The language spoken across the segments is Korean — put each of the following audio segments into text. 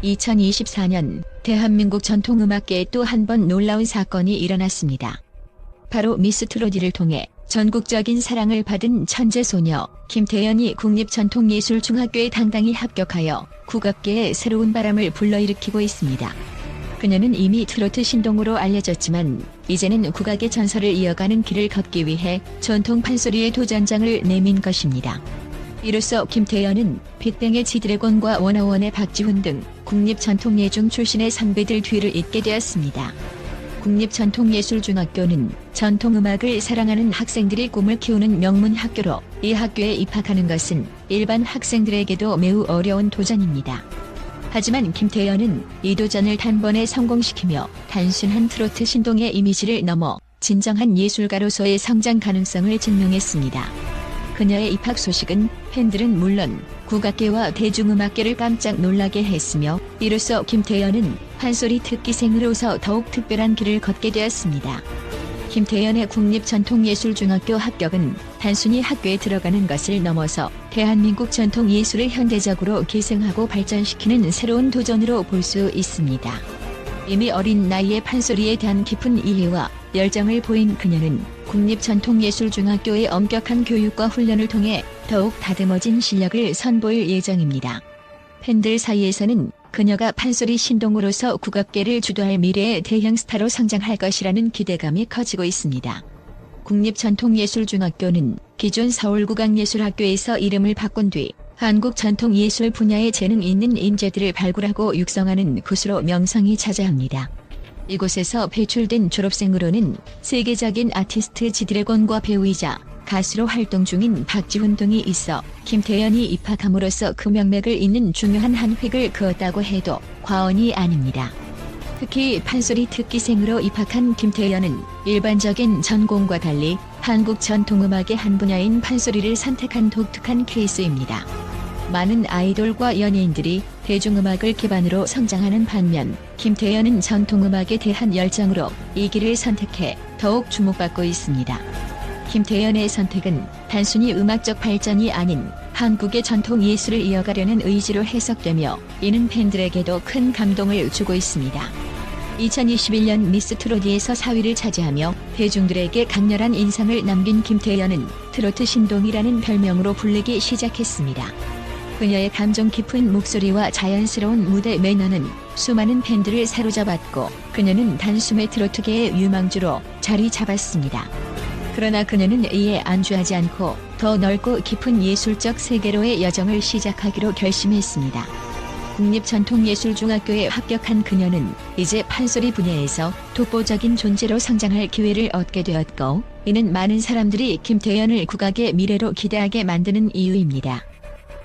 2024년 대한민국 전통음악계에 또 한 번 놀라운 사건이 일어났습니다. 바로 미스 트로트를 통해 전국적인 사랑을 받은 천재소녀 김태연이 국립전통예술중학교에 당당히 합격하여 국악계에 새로운 바람을 불러일으키고 있습니다. 그녀는 이미 트로트 신동으로 알려졌지만 이제는 국악의 전설을 이어가는 길을 걷기 위해 전통 판소리의 도전장을 내민 것입니다. 이로써 김태연은 빅뱅의 지드래곤과 워너원의 박지훈 등 국립전통예중 출신의 선배들 뒤를 잇게 되었습니다. 국립전통예술중학교는 전통음악을 사랑하는 학생들이 꿈을 키우는 명문 학교로 이 학교에 입학하는 것은 일반 학생들에게도 매우 어려운 도전입니다. 하지만 김태연은 이 도전을 단번에 성공시키며 단순한 트로트 신동의 이미지를 넘어 진정한 예술가로서의 성장 가능성을 증명했습니다. 그녀의 입학 소식은 팬들은 물론 국악계와 대중음악계를 깜짝 놀라게 했으며 이로써 김태연은 판소리 특기생으로서 더욱 특별한 길을 걷게 되었습니다. 김태연의 국립전통예술중학교 합격은 단순히 학교에 들어가는 것을 넘어서 대한민국 전통예술을 현대적으로 계승하고 발전시키는 새로운 도전으로 볼 수 있습니다. 이미 어린 나이에 판소리에 대한 깊은 이해와 열정을 보인 그녀는 국립전통예술중학교의 엄격한 교육과 훈련을 통해 더욱 다듬어진 실력을 선보일 예정입니다. 팬들 사이에서는 그녀가 판소리 신동으로서 국악계를 주도할 미래의 대형 스타로 성장할 것이라는 기대감이 커지고 있습니다. 국립전통예술중학교는 기존 서울국악예술학교에서 이름을 바꾼 뒤 한국 전통예술 분야에 재능 있는 인재들을 발굴하고 육성하는 곳으로 명성이 자자합니다. 이곳에서 배출된 졸업생으로는 세계적인 아티스트 지드래곤과 배우이자 가수로 활동 중인 박지훈 등이 있어 김태연이 입학함으로써 그 명맥을 잇는 중요한 한 획을 그었다고 해도 과언이 아닙니다. 특히 판소리 특기생으로 입학한 김태연은 일반적인 전공과 달리 한국 전통음악의 한 분야인 판소리를 선택한 독특한 케이스입니다. 많은 아이돌과 연예인들이 대중음악을 기반으로 성장하는 반면 김태연은 전통음악에 대한 열정으로 이 길을 선택해 더욱 주목받고 있습니다. 김태연의 선택은 단순히 음악적 발전이 아닌 한국의 전통 예술을 이어가려는 의지로 해석되며 이는 팬들에게도 큰 감동을 주고 있습니다. 2021년 미스 트로트에서 4위를 차지하며 대중들에게 강렬한 인상을 남긴 김태연은 트로트 신동이라는 별명으로 불리기 시작했습니다. 그녀의 감정 깊은 목소리와 자연스러운 무대 매너는 수많은 팬들을 사로잡았고 그녀는 단숨에 트로트계의 유망주로 자리 잡았습니다. 그러나 그녀는 이에 안주하지 않고 더 넓고 깊은 예술적 세계로의 여정을 시작하기로 결심했습니다. 국립전통예술중학교에 합격한 그녀는 이제 판소리 분야에서 독보적인 존재로 성장할 기회를 얻게 되었고 이는 많은 사람들이 김태연을 국악의 미래로 기대하게 만드는 이유입니다.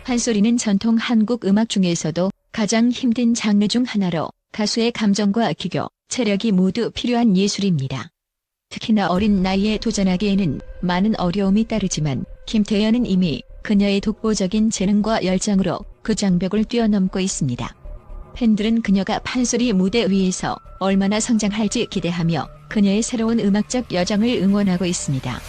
판소리는 전통 한국 음악 중에서도 가장 힘든 장르 중 하나로 가수의 감정과 기교, 체력이 모두 필요한 예술입니다. 특히나 어린 나이에 도전하기에는 많은 어려움이 따르지만 김태연은 이미 그녀의 독보적인 재능과 열정으로 그 장벽을 뛰어넘고 있습니다. 팬들은 그녀가 판소리 무대 위에서 얼마나 성장할지 기대하며 그녀의 새로운 음악적 여정을 응원하고 있습니다.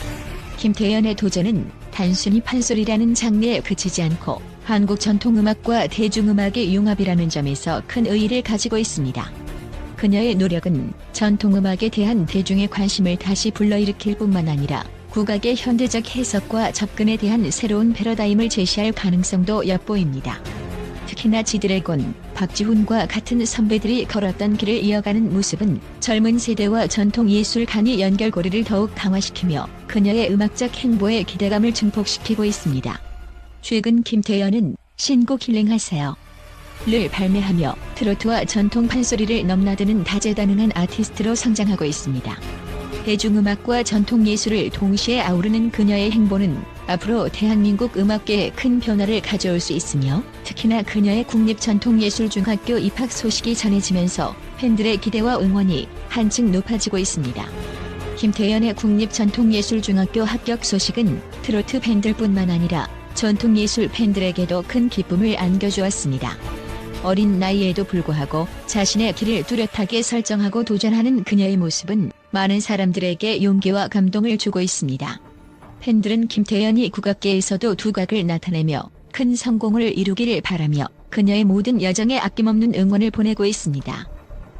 김태연의 도전은 단순히 판소리라는 장르에 그치지 않고 한국 전통음악과 대중음악의 융합이라는 점에서 큰 의의를 가지고 있습니다. 그녀의 노력은 전통음악에 대한 대중의 관심을 다시 불러일으킬 뿐만 아니라 국악의 현대적 해석과 접근에 대한 새로운 패러다임을 제시할 가능성도 엿보입니다. 특히나 지드래곤, 박지훈과 같은 선배들이 걸었던 길을 이어가는 모습은 젊은 세대와 전통예술 간의 연결고리를 더욱 강화시키며 그녀의 음악적 행보에 기대감을 증폭시키고 있습니다. 최근 김태연은 신곡 힐링하세요 를 발매하며 트로트와 전통 판소리를 넘나드는 다재다능한 아티스트로 성장하고 있습니다. 대중음악과 전통예술을 동시에 아우르는 그녀의 행보는 앞으로 대한민국 음악계에 큰 변화를 가져올 수 있으며 특히나 그녀의 국립전통예술중학교 입학 소식이 전해지면서 팬들의 기대와 응원이 한층 높아지고 있습니다. 김태연의 국립전통예술중학교 합격 소식은 트로트 팬들뿐만 아니라 전통예술 팬들에게도 큰 기쁨을 안겨주었습니다. 어린 나이에도 불구하고 자신의 길을 뚜렷하게 설정하고 도전하는 그녀의 모습은 많은 사람들에게 용기와 감동을 주고 있습니다. 팬들은 김태연이 국악계에서도 두각을 나타내며 큰 성공을 이루기를 바라며 그녀의 모든 여정에 아낌없는 응원을 보내고 있습니다.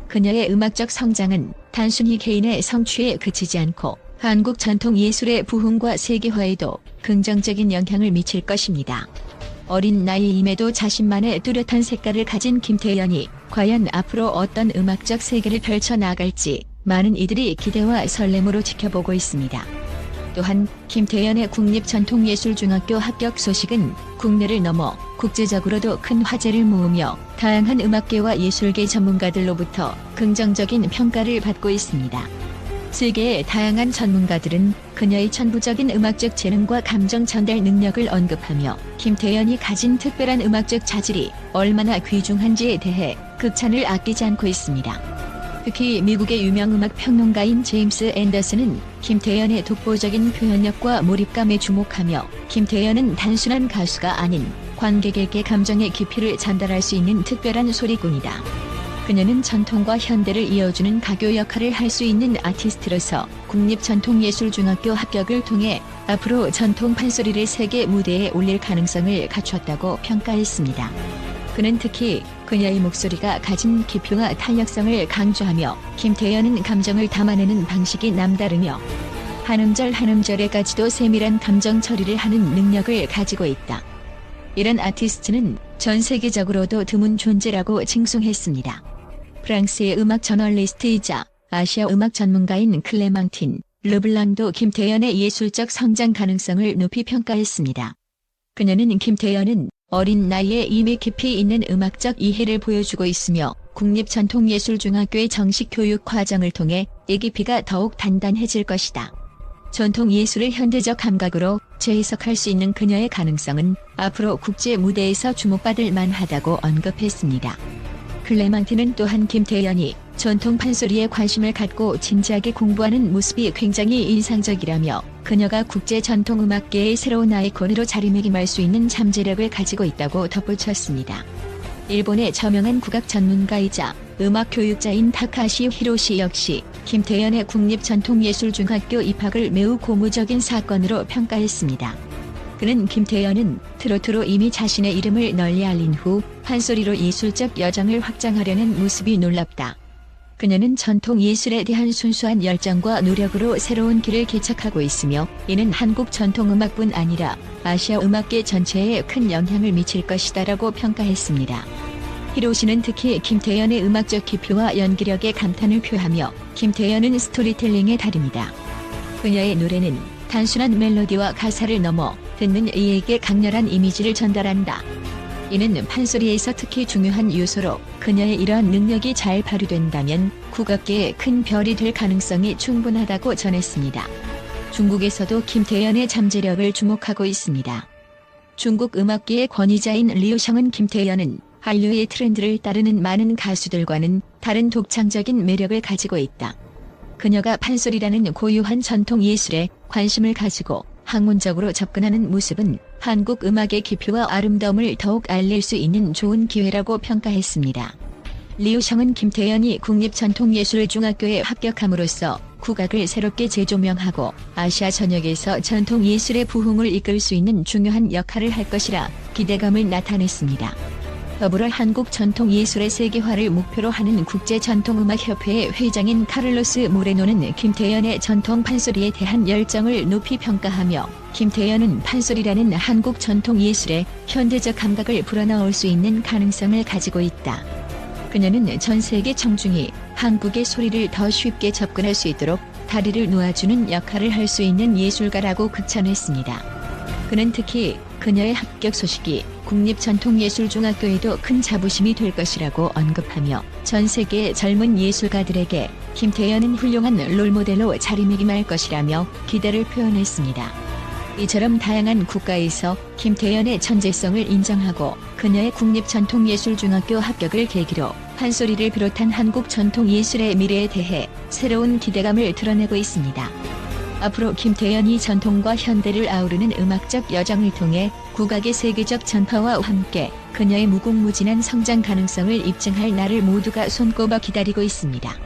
그녀의 음악적 성장은 단순히 개인의 성취에 그치지 않고 한국 전통 예술의 부흥과 세계화에도 긍정적인 영향을 미칠 것입니다. 어린 나이임에도 자신만의 뚜렷한 색깔을 가진 김태연이 과연 앞으로 어떤 음악적 세계를 펼쳐나갈지 많은 이들이 기대와 설렘으로 지켜보고 있습니다. 또한 김태연의 국립전통예술중학교 합격 소식은 국내를 넘어 국제적으로도 큰 화제를 모으며 다양한 음악계와 예술계 전문가들로부터 긍정적인 평가를 받고 있습니다. 세계의 다양한 전문가들은 그녀의 천부적인 음악적 재능과 감정 전달 능력을 언급하며 김태연이 가진 특별한 음악적 자질이 얼마나 귀중한지에 대해 극찬을 아끼지 않고 있습니다. 특히 미국의 유명 음악 평론가인 제임스 앤더슨은 김태연의 독보적인 표현력과 몰입감에 주목하며 김태연은 단순한 가수가 아닌 관객에게 감정의 깊이를 전달할 수 있는 특별한 소리꾼이다. 그녀는 전통과 현대를 이어주는 가교 역할을 할 수 있는 아티스트로서 국립전통예술중학교 합격을 통해 앞으로 전통 판소리를 세계 무대에 올릴 가능성을 갖췄다고 평가했습니다. 그는 특히 그녀의 목소리가 가진 깊이와 탄력성을 강조하며 김태연은 감정을 담아내는 방식이 남다르며 한 음절 한 음절에까지도 세밀한 감정 처리를 하는 능력을 가지고 있다. 이런 아티스트는 전 세계적으로도 드문 존재라고 칭송했습니다. 프랑스의 음악 저널리스트이자 아시아 음악 전문가인 클레망틴 르블랑도 김태연의 예술적 성장 가능성을 높이 평가했습니다. 그녀는 김태연은 어린 나이에 이미 깊이 있는 음악적 이해를 보여주고 있으며 국립전통예술중학교의 정식 교육 과정을 통해 이 깊이가 더욱 단단해질 것이다. 전통 예술을 현대적 감각으로 재해석할 수 있는 그녀의 가능성은 앞으로 국제 무대에서 주목받을 만하다고 언급했습니다. 클레망틴은 또한 김태연이 전통 판소리에 관심을 갖고 진지하게 공부하는 모습이 굉장히 인상적이라며 그녀가 국제 전통음악계의 새로운 아이콘으로 자리매김할 수 있는 잠재력을 가지고 있다고 덧붙였습니다. 일본의 저명한 국악 전문가이자 음악 교육자인 타카시 히로시 역시 김태연의 국립전통예술중학교 입학을 매우 고무적인 사건으로 평가했습니다. 그는 김태연은 트로트로 이미 자신의 이름을 널리 알린 후 판소리로 예술적 여정을 확장하려는 모습이 놀랍다. 그녀는 전통 예술에 대한 순수한 열정과 노력으로 새로운 길을 개척하고 있으며 이는 한국 전통음악뿐 아니라 아시아 음악계 전체에 큰 영향을 미칠 것이다라고 평가했습니다. 히로시는 특히 김태연의 음악적 깊이와 연기력에 감탄을 표하며 김태연은 스토리텔링의 달인이다. 그녀의 노래는 단순한 멜로디와 가사를 넘어 듣는 이에게 강렬한 이미지를 전달한다. 이는 판소리에서 특히 중요한 요소로 그녀의 이러한 능력이 잘 발휘된다면 국악계의 큰 별이 될 가능성이 충분하다고 전했습니다. 중국에서도 김태연의 잠재력을 주목하고 있습니다. 중국 음악계의 권위자인 리우샹은 김태연은 한류의 트렌드를 따르는 많은 가수들과는 다른 독창적인 매력을 가지고 있다. 그녀가 판소리라는 고유한 전통 예술에 관심을 가지고 학문적으로 접근하는 모습은 한국 음악의 깊이와 아름다움을 더욱 알릴 수 있는 좋은 기회라고 평가했습니다. 리우샹은 김태연이 국립전통예술중학교에 합격함으로써 국악을 새롭게 재조명하고 아시아 전역에서 전통예술의 부흥을 이끌 수 있는 중요한 역할을 할 것이라 기대감을 나타냈습니다. 더불어 한국 전통예술의 세계화를 목표로 하는 국제전통음악협회의 회장인 카를로스 모레노는 김태연의 전통 판소리에 대한 열정을 높이 평가하며 김태연은 판소리라는 한국 전통예술의 현대적 감각을 불어넣을 수 있는 가능성을 가지고 있다. 그녀는 전 세계 청중이 한국의 소리를 더 쉽게 접근할 수 있도록 다리를 놓아주는 역할을 할 수 있는 예술가라고 극찬했습니다. 그는 특히 그녀의 합격 소식이 국립전통예술중학교에도 큰 자부심이 될 것이라고 언급하며 전 세계의 젊은 예술가들에게 김태연은 훌륭한 롤모델로 자리매김할 것이라며 기대를 표현했습니다. 이처럼 다양한 국가에서 김태연의 천재성을 인정하고 그녀의 국립전통예술중학교 합격을 계기로 판소리를 비롯한 한국 전통예술의 미래에 대해 새로운 기대감을 드러내고 있습니다. 앞으로 김태연이 전통과 현대를 아우르는 음악적 여정을 통해 국악의 세계적 전파와 함께 그녀의 무궁무진한 성장 가능성을 입증할 날을 모두가 손꼽아 기다리고 있습니다.